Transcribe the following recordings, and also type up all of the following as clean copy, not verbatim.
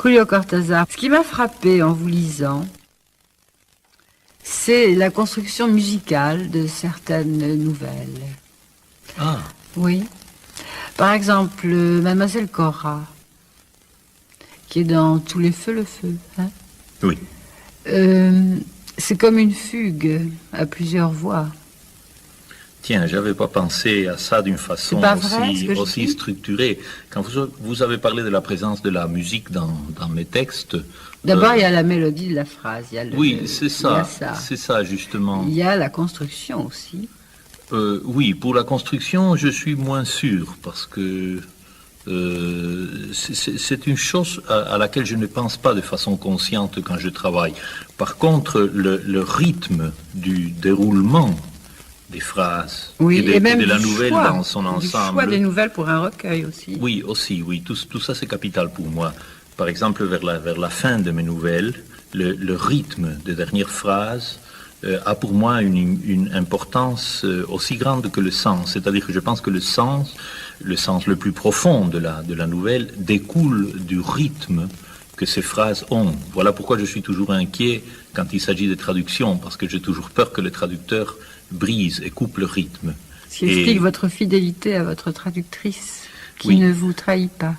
Julio Cortázar. Ce qui m'a frappé en vous lisant, c'est la construction musicale de certaines nouvelles. Ah. Oui. Par exemple, Mademoiselle Cora, qui est dans Tous les feux, le feu. Hein? Oui. C'est comme une fugue à plusieurs voix. Tiens, j'avais pas pensé à ça d'une façon aussi structurée. Quand vous avez parlé de la présence de la musique dans mes textes... D'abord, il y a la mélodie de la phrase. Oui, c'est ça. C'est ça, justement. Il y a la construction aussi. Oui, pour la construction, je suis moins sûr, parce que c'est une chose à laquelle je ne pense pas de façon consciente quand je travaille. Par contre, le rythme du déroulement des phrases et de la nouvelle dans son ensemble. Du choix des nouvelles pour un recueil aussi. Oui, aussi, oui. Tout ça, c'est capital pour moi. Par exemple, vers la fin de mes nouvelles, le rythme des dernières phrases a pour moi une importance aussi grande que le sens. C'est-à-dire que je pense que le sens le plus profond de la nouvelle découle du rythme que ces phrases ont. Voilà pourquoi je suis toujours inquiet quand il s'agit de traduction, parce que j'ai toujours peur que le traducteur brise et coupe le rythme. Ce qui explique votre fidélité à votre traductrice, qui ne vous trahit pas.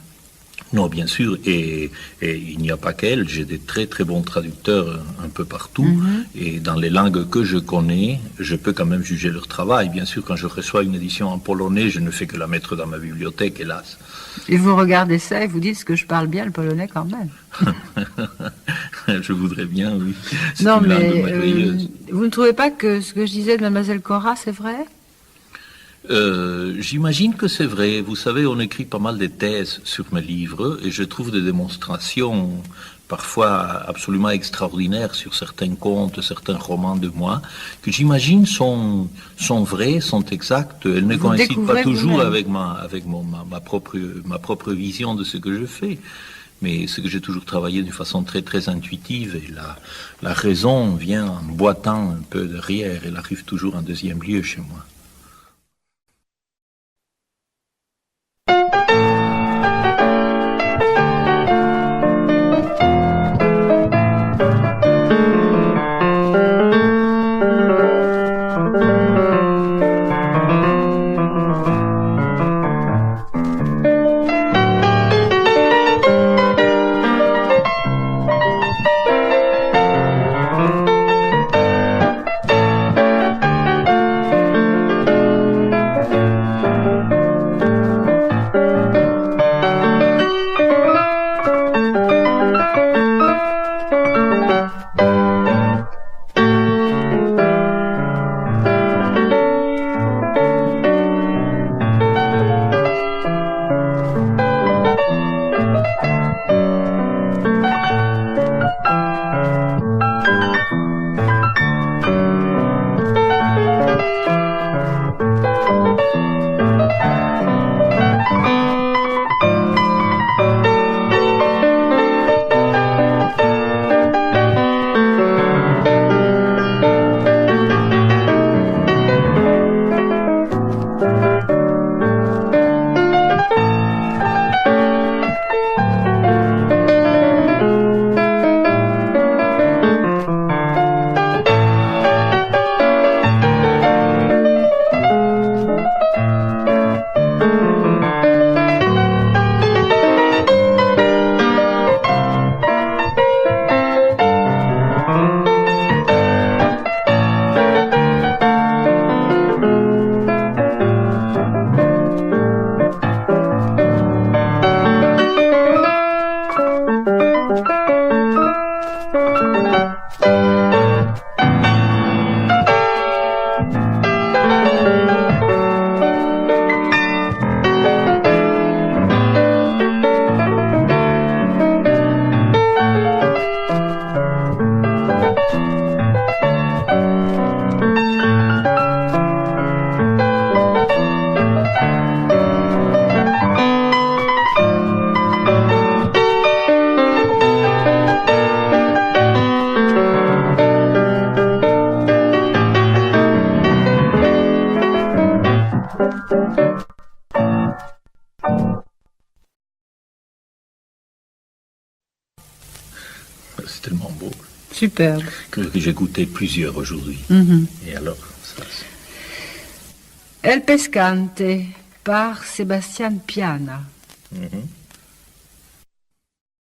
Non, bien sûr, et il n'y a pas qu'elle, j'ai des très très bons traducteurs un peu partout, et dans les langues que je connais, je peux quand même juger leur travail. Bien sûr, quand je reçois une édition en polonais, je ne fais que la mettre dans ma bibliothèque, hélas. Et vous regardez ça et vous dites que je parle bien le polonais quand même. Je voudrais bien, oui. C'est non, une mais langue merveilleuse. Vous ne trouvez pas que ce que je disais de Mademoiselle Cora, c'est vrai ? J'imagine que c'est vrai. Vous savez, on écrit pas mal de thèses sur mes livres et je trouve des démonstrations parfois absolument extraordinaires sur certains contes, certains romans de moi, que j'imagine sont vrais, sont exacts. Elles ne coïncident pas toujours avec ma propre vision de ce que je fais. Mais c'est que j'ai toujours travaillé d'une façon très très intuitive et la raison vient en boitant un peu derrière. Elle arrive toujours en deuxième lieu chez moi. C'est tellement beau Superbe. que j'ai goûté plusieurs aujourd'hui. Mhm. Et alors, ça, El Pescante par Sebastian Piana. Mhm.